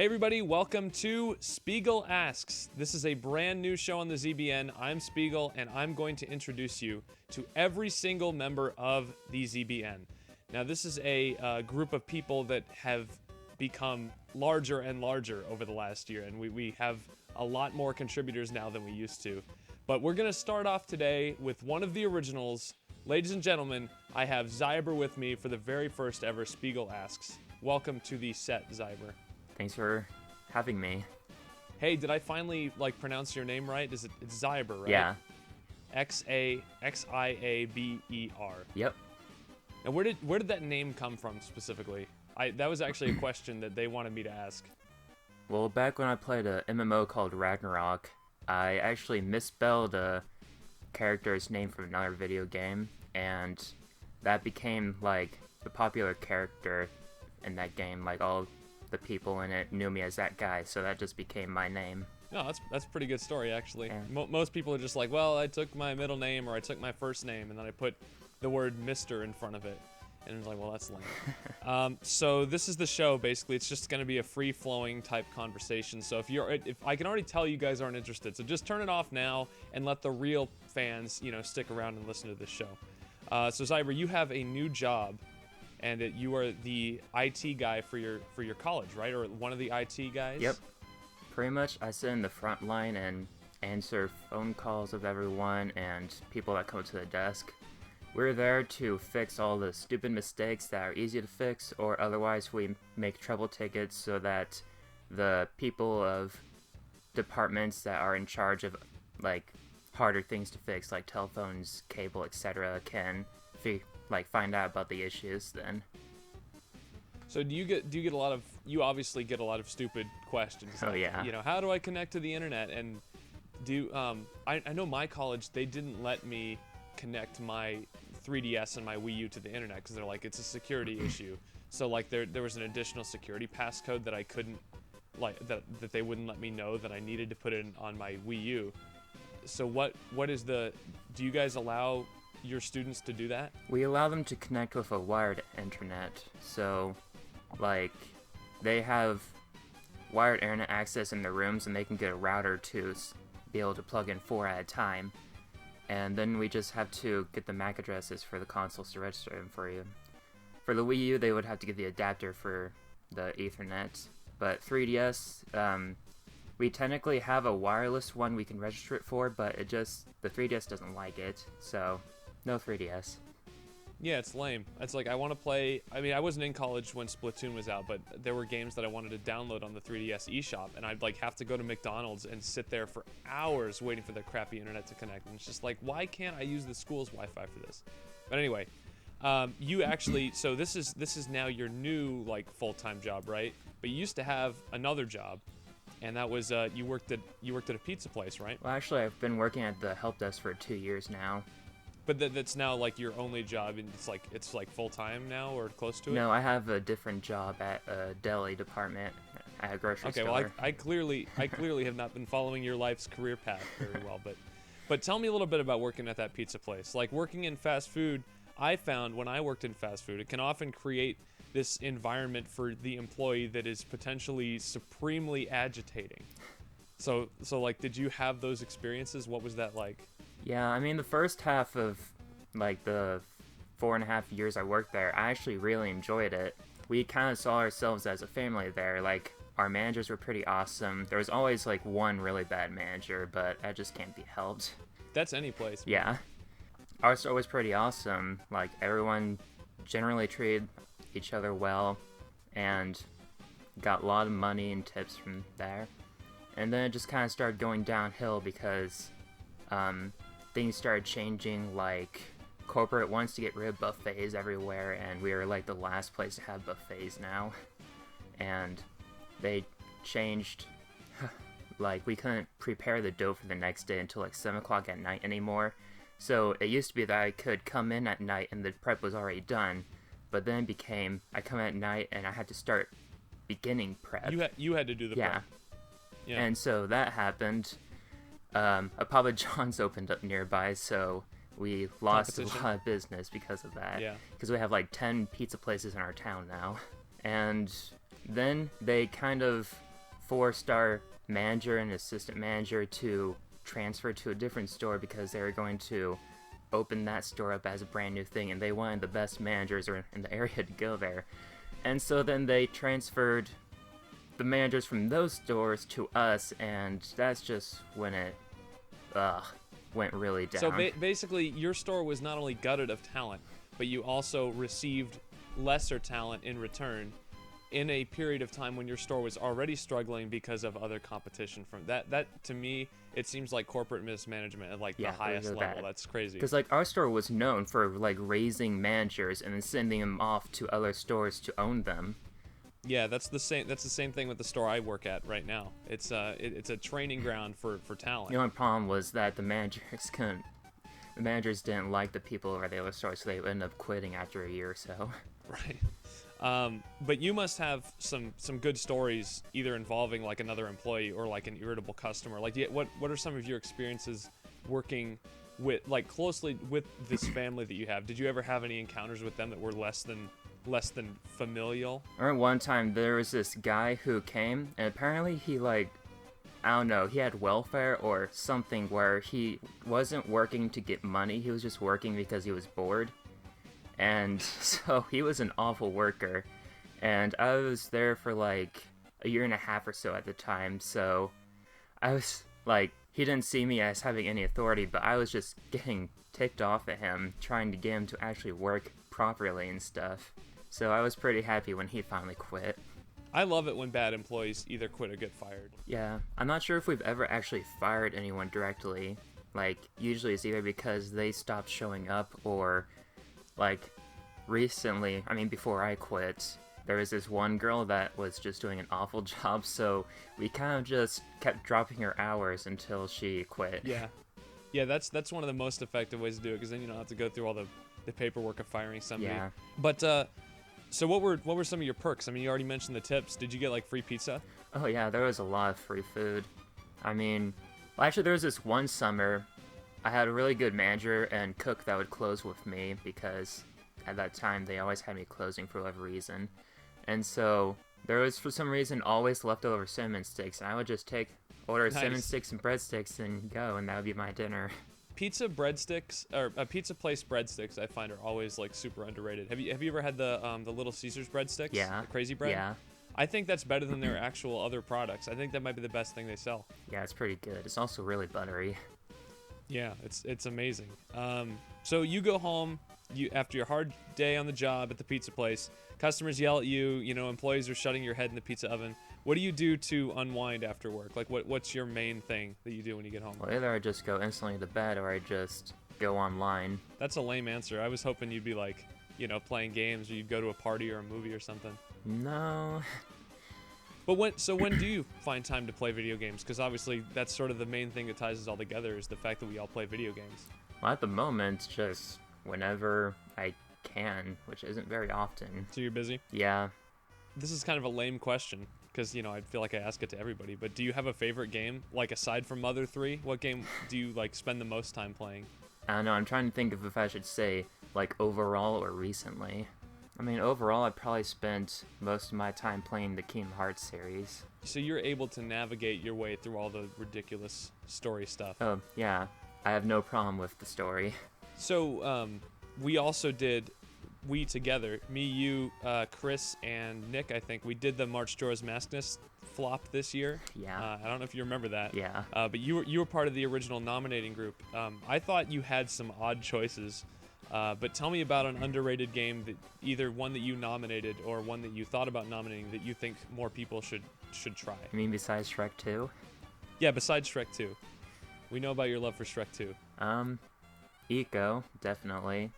Hey everybody, welcome to Spigel Asks. This is a brand new show on the ZBN. I'm Spigel, and I'm going to introduce you to every single member of the ZBN. Now, this is a group of people that have become larger and larger over the last year, and we have a lot more contributors now than we used to. But we're going to start off today with one of the originals. Ladies and gentlemen, I have Xiaber with me for the very first ever Spigel Asks. Welcome to the set, Xiaber. Thanks for having me. Hey, did I finally pronounce your name right? It's Xiaber, right? Yeah. Xiaber. Yep. And where did that name come from specifically? That was actually a question that they wanted me to ask. Well, back when I played a MMO called Ragnarok, I actually misspelled a character's name from another video game, and that became like the popular character in that game. Like all the people in it knew me as that guy, so that just became my name. No, that's a pretty good story, actually. Yeah. Most people are just like, well, I took my middle name or I took my first name and then I put the word Mr. in front of it. And it's like, well, that's lame. So this is the show, basically. It's just going to be a free-flowing type conversation. So if I can already tell you guys aren't interested, so just turn it off now and let the real fans, stick around and listen to this show. So Xiaber, you have a new job. And you are the IT guy for your college, right? Or one of the IT guys? Yep. Pretty much, I sit in the front line and answer phone calls of everyone and people that come to the desk. We're there to fix all the stupid mistakes that are easy to fix, or otherwise we make trouble tickets so that the people of departments that are in charge of harder things to fix, like telephones, cable, etc., can find out about the issues then. So do you get a lot of, you obviously get a lot of stupid questions. Oh yeah. How do I connect to the internet? And I know my college, they didn't let me connect my 3DS and my Wii U to the internet because they're like, it's a security issue. So there was an additional security passcode that I couldn't, that they wouldn't let me know that I needed to put it on my Wii U. So what is do you guys allow your students to do that? We allow them to connect with a wired internet, so they have wired internet access in their rooms, and they can get a router to be able to plug in 4 at a time, and then we just have to get the MAC addresses for the consoles to register them for you. For the Wii U, they would have to get the adapter for the Ethernet, but 3DS, we technically have a wireless one we can register it for, but the 3DS doesn't like it, so no 3DS. Yeah, it's lame. It's like, I want to play, I wasn't in college when Splatoon was out, but there were games that I wanted to download on the 3DS eShop, and I'd have to go to McDonald's and sit there for hours waiting for their crappy internet to connect, and it's just like, why can't I use the school's Wi-Fi for this? But anyway, you actually, so this is now your new full-time job, right? But you used to have another job, and that was you worked at a pizza place, right? Well, actually, I've been working at the help desk for 2 years now. But that's now your only job, and it's full time now or close to it? No, I have a different job at a deli department at a grocery store. Okay, well I clearly have not been following your life's career path very well, but tell me a little bit about working at that pizza place. Working in fast food, I found when I worked in fast food, it can often create this environment for the employee that is potentially supremely agitating. So did you have those experiences? What was that like? Yeah, the first half of the 4.5 years I worked there, I actually really enjoyed it. We kind of saw ourselves as a family there. Our managers were pretty awesome. There was always one really bad manager, but that just can't be helped. That's any place. Yeah. Our store was pretty awesome. Everyone generally treated each other well and got a lot of money and tips from there. And then it just kind of started going downhill because things started changing. Corporate wants to get rid of buffets everywhere, and we are the last place to have buffets now. And they changed, we couldn't prepare the dough for the next day until 7 o'clock at night anymore. So it used to be that I could come in at night and the prep was already done, but then it became I come at night and I had to start beginning prep. You had to do the prep. Yeah. And so that happened. A Papa John's opened up nearby, so we lost a lot of business because of that. Yeah. Because we have 10 pizza places in our town now. And then they kind of 4-star manager and assistant manager to transfer to a different store because they were going to open that store up as a brand new thing, and they wanted the best managers in the area to go there. And so then they transferred the managers from those stores to us, and that's just when it went really down. So basically, your store was not only gutted of talent, but you also received lesser talent in return in a period of time when your store was already struggling because of other competition from that. That to me, it seems like corporate mismanagement at like the highest level. Bad. That's crazy. Because like our store was known for like raising managers and then sending them off to other stores to own them. Yeah, that's the same thing with the store I work at right now. It's a training ground for talent. The only problem was that the managers didn't like the people over the other store, so they ended up quitting after a year or so. Right. But you must have some good stories either involving like another employee or like an irritable customer. Like, what are some of your experiences working with like closely with this family that you have? Did you ever have any encounters with them that were less than familial? I remember one time there was this guy who came, and apparently he like, I don't know, he had welfare or something where he wasn't working to get money, he was just working because he was bored. And so he was an awful worker, and I was there for like a year and a half or so at the time, so I was like, he didn't see me as having any authority, but I was just getting ticked off at him, trying to get him to actually work properly and stuff. So I was pretty happy when he finally quit. I love it when bad employees either quit or get fired. Yeah, I'm not sure if we've ever actually fired anyone directly. Like, usually it's either because they stopped showing up or, like, recently, I mean, before I quit, there was this one girl that was just doing an awful job, so we kind of just kept dropping her hours until she quit. Yeah, that's one of the most effective ways to do it, because then you don't have to go through all the paperwork of firing somebody. Yeah. But, so what were some of your perks? I mean, you already mentioned the tips. Did you get like free pizza? Oh yeah, there was a lot of free food. I mean, well, actually there was this one summer, I had a really good manager and cook that would close with me because at that time they always had me closing for whatever reason. And so there was for some reason always leftover cinnamon sticks, and I would just order cinnamon sticks and breadsticks and go, and that would be my dinner. Pizza breadsticks or pizza place breadsticks I find are always like super underrated. Have you ever had the Little Caesars breadsticks? Yeah. The crazy bread? Yeah. I think that's better than their actual other products. I think that might be the best thing they sell. Yeah, it's pretty good. It's also really buttery. Yeah, it's amazing. So you go home, after your hard day on the job at the pizza place, customers yell at you, employees are shutting your head in the pizza oven. What do you do to unwind after work? Like, what's your main thing that you do when you get home? Well, either I just go instantly to bed or I just go online. That's a lame answer. I was hoping you'd be like, playing games, or you'd go to a party or a movie or something. No. But when do you find time to play video games? Because obviously that's sort of the main thing that ties us all together, is the fact that we all play video games. Well, at the moment, just whenever I can, which isn't very often. So you're busy? Yeah. This is kind of a lame question, because I feel like I ask it to everybody, but do you have a favorite game? Like, aside from Mother 3, what game do you like spend the most time playing? I don't know, I'm trying to think of if I should say like overall or recently. I mean, overall I probably spent most of my time playing the Kingdom Hearts series. So you're able to navigate your way through all the ridiculous story stuff. Oh yeah, I have no problem with the story. So we also did, we together, me, you, Chris, and Nick, I think, we did the March Jorah's Maskness flop this year. Yeah. I don't know if you remember that. Yeah. But you were part of the original nominating group. I thought you had some odd choices, but tell me about an underrated game, that either one that you nominated or one that you thought about nominating that you think more people should try. You mean besides Shrek 2? Yeah, besides Shrek 2. We know about your love for Shrek 2. Eco, definitely.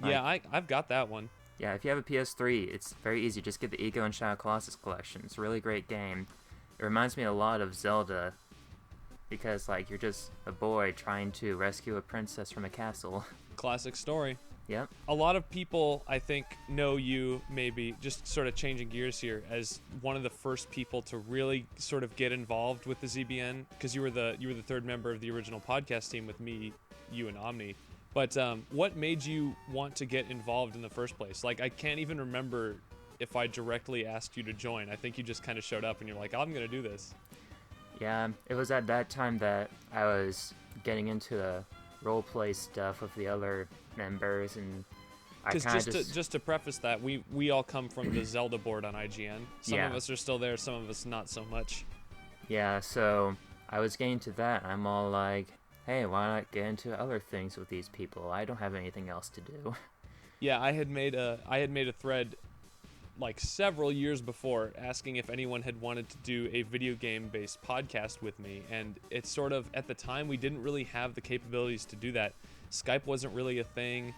Yeah, I've got that one. Yeah, if you have a PS3, it's very easy. Just get the Eco and Shadow Colossus collection. It's a really great game. It reminds me a lot of Zelda, because like you're just a boy trying to rescue a princess from a castle. Classic story. Yep. A lot of people, I think, know you, maybe just sort of changing gears here, as one of the first people to really sort of get involved with the ZBN, because you were the third member of the original podcast team with me, you, and Omni. But what made you want to get involved in the first place? Like, I can't even remember if I directly asked you to join. I think you just kind of showed up and you're like, I'm gonna do this. Yeah, it was at that time that I was getting into the roleplay stuff with the other members, and I Because kind of just to preface that, we all come from the Zelda board on IGN. Some of Yeah. us are still there, some of us not so much. Yeah, so I was getting to that. I'm all like, hey, why not get into other things with these people? I don't have anything else to do. Yeah, I had made a thread like several years before asking if anyone had wanted to do a video game based podcast with me, and it's sort of, at the time, we didn't really have the capabilities to do that. Skype wasn't really a thing.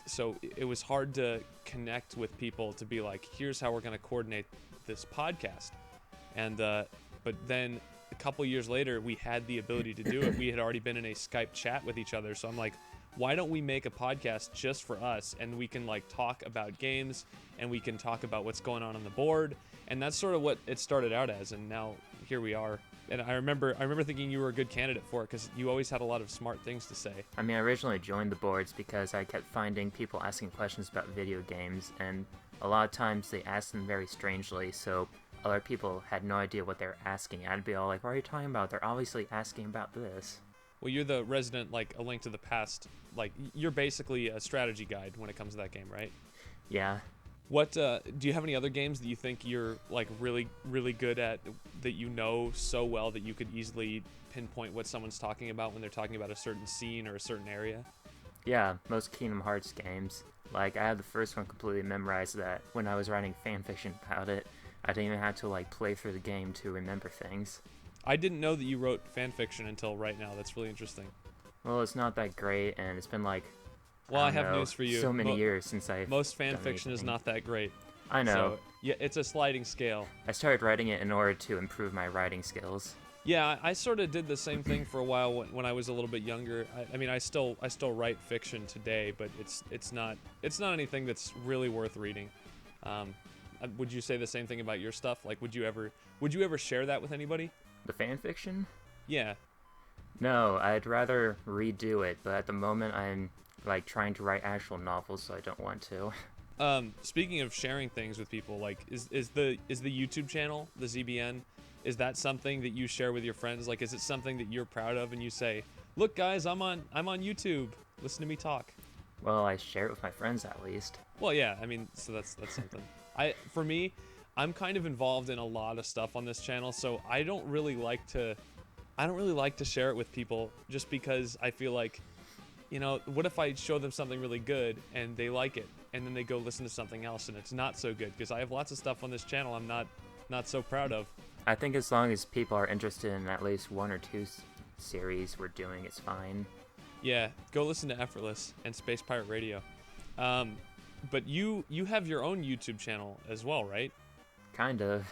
So it was hard to connect with people to be like, here's how we're going to coordinate this podcast. And but then a couple years later, we had the ability to do it. We had already been in a Skype chat with each other, so I'm like, why don't we make a podcast just for us, and we can like talk about games, and we can talk about what's going on the board. And that's sort of what it started out as, and now here we are. And I remember thinking you were a good candidate for it because you always had a lot of smart things to say. I mean, I originally joined the boards because I kept finding people asking questions about video games, and a lot of times they asked them very strangely, so other people had no idea what they were asking. I'd be all like, what are you talking about? They're obviously asking about this. Well, you're the resident, like, A Link to the Past. Like, you're basically a strategy guide when it comes to that game, right? Yeah. What, do you have any other games that you think you're, like, really, really good at, that you know so well that you could easily pinpoint what someone's talking about when they're talking about a certain scene or a certain area? Yeah, most Kingdom Hearts games. Like, I had the first one completely memorized that when I was writing fanfiction about it, I didn't even have to, like, play through the game to remember things. I didn't know that you wrote fanfiction until right now. That's really interesting. Well, it's not that great, and it's been, like, Well, I don't have know, news for you. so many years since I've Most done fanfiction is anything. not that great. I know. So, yeah, it's a sliding scale. I started writing it in order to improve my writing skills. Yeah, I sort of did the same thing for a while when I was a little bit younger. I mean, I still write fiction today, but it's not anything that's really worth reading. Would you say the same thing about your stuff? Like, would you ever share that with anybody? The fanfiction? Yeah. No, I'd rather redo it, but at the moment I'm like trying to write actual novels, so I don't want to. Speaking of sharing things with people, like, is the YouTube channel, the ZBN, is that something that you share with your friends? Like, is it something that you're proud of and you say, look guys, I'm on YouTube, listen to me talk? Well, I share it with my friends at least. Well, yeah, I mean, so that's something. For me, I'm kind of involved in a lot of stuff on this channel, so I don't really like to share it with people, just because I feel like, you know, what if I show them something really good and they like it, and then they go listen to something else and it's not so good? Because I have lots of stuff on this channel I'm not so proud of. I think as long as people are interested in at least one or two series we're doing, it's fine. Yeah, go listen to Effortless and Space Pirate Radio. But you have your own YouTube channel as well, right? Kind of.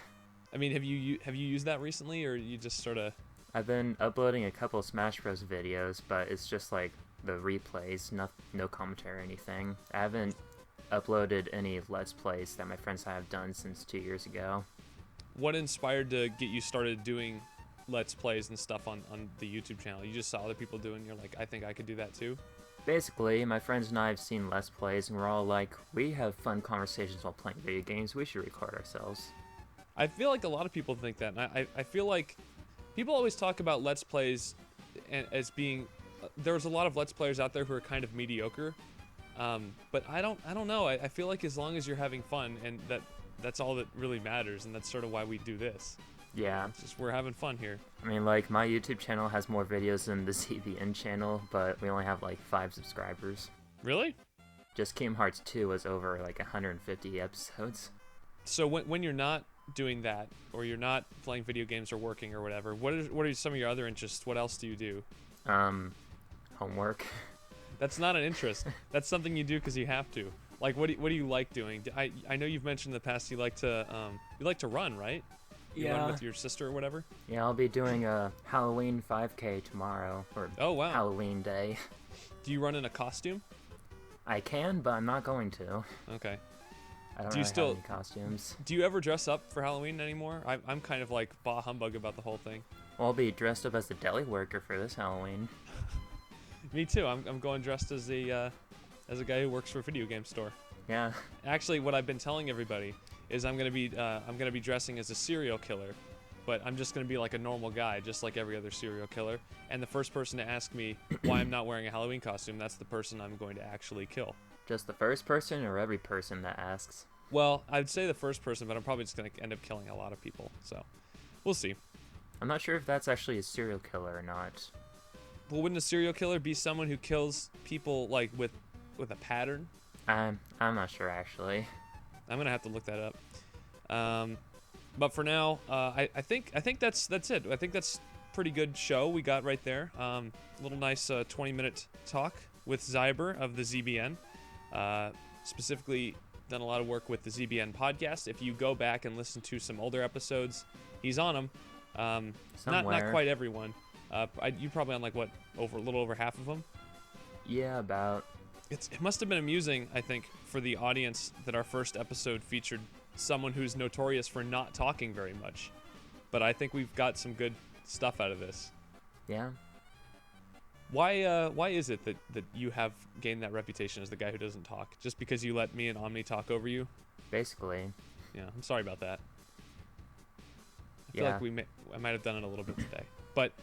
I mean, have you used that recently, or you just sort of? I've been uploading a couple Smash Bros videos, but it's just like the replays, no commentary or anything. I haven't uploaded any Let's Plays that my friends have done since 2 years ago. What inspired to get you started doing Let's Plays and stuff on the YouTube channel? You just saw other people doing, you're like, I think I could do that too? Basically, my friends and I have seen Let's Plays, and we're all like, we have fun conversations while playing video games, we should record ourselves. I feel like a lot of people think that, and I feel like people always talk about Let's Plays as being, there's a lot of Let's Players out there who are kind of mediocre, but I don't know. I feel like as long as you're having fun, and that's all that really matters, and that's sort of why we do this. Yeah. It's just, we're having fun here. I mean, like, my YouTube channel has more videos than the CBN channel, but we only have like 5 subscribers. Really? Just Kingdom Hearts 2 was over like 150 episodes. So when you're not doing that, or you're not playing video games or working or whatever, what are some of your other interests? What else do you do? Homework. That's not an interest. That's something you do because you have to. Like, what do you like doing? I know you've mentioned in the past you like to run, right? You run with your sister or whatever? Yeah, I'll be doing a Halloween 5K tomorrow, or Oh, wow. Halloween day. Do you run in a costume? I can, but I'm not going to. Okay. I don't Do you really still- have any costumes. Do you ever dress up for Halloween anymore? I'm kind of like bah humbug about the whole thing. Well, I'll be dressed up as the deli worker for this Halloween. Me too. I'm going dressed as a guy who works for a video game store. Yeah. Actually, what I've been telling everybody is I'm gonna be dressing as a serial killer, but I'm just gonna be like a normal guy, just like every other serial killer. And the first person to ask me why I'm not wearing a Halloween costume, that's the person I'm going to actually kill. Just the first person or every person that asks? Well, I'd say the first person, but I'm probably just gonna end up killing a lot of people. So, we'll see. I'm not sure if that's actually a serial killer or not. Well, wouldn't a serial killer be someone who kills people like with a pattern? I'm not sure actually. I'm gonna have to look that up. But for now, I think that's it. I think that's a pretty good show we got right there. Little nice 20-minute talk with Xiaber of the ZBN. Specifically, done a lot of work with the ZBN podcast. If you go back and listen to some older episodes, he's on them. Not quite everyone. You probably on like what, a little over half of them. Yeah, about. It must have been amusing, I think, for the audience that our first episode featured someone who's notorious for not talking very much. But I think we've got some good stuff out of this. Yeah. Why is it that you have gained that reputation as the guy who doesn't talk? Just because you let me and Omni talk over you? Basically. Yeah, I'm sorry about that. I feel like I might have done it a little bit today. But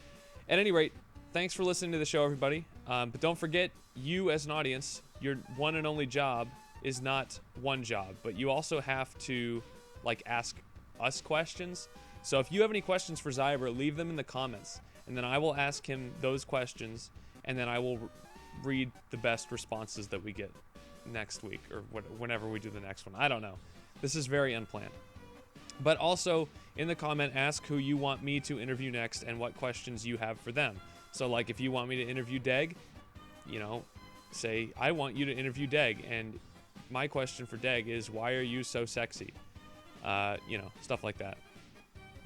at any rate, thanks for listening to the show, everybody. But don't forget, you as an audience, your one and only job is not one job, but you also have to like ask us questions. So if you have any questions for Xiaber, leave them in the comments, and then I will ask him those questions, and then I will read the best responses that we get next week or whenever we do the next one. I don't know. This is very unplanned. But also in the comment, ask who you want me to interview next and what questions you have for them. So like if you want me to interview Deg, say I want you to interview Deg, and my question for Deg is, why are you so sexy? Stuff like that.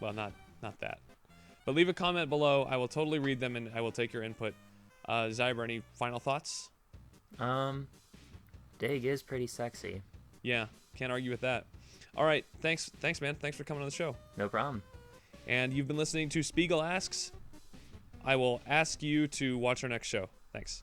Well, not that. But leave a comment below. I will totally read them and I will take your input. Xiaber, any final thoughts? Deg is pretty sexy. Yeah, can't argue with that. All right, thanks, man. Thanks for coming on the show. No problem. And you've been listening to Spigel Asks. I will ask you to watch our next show. Thanks.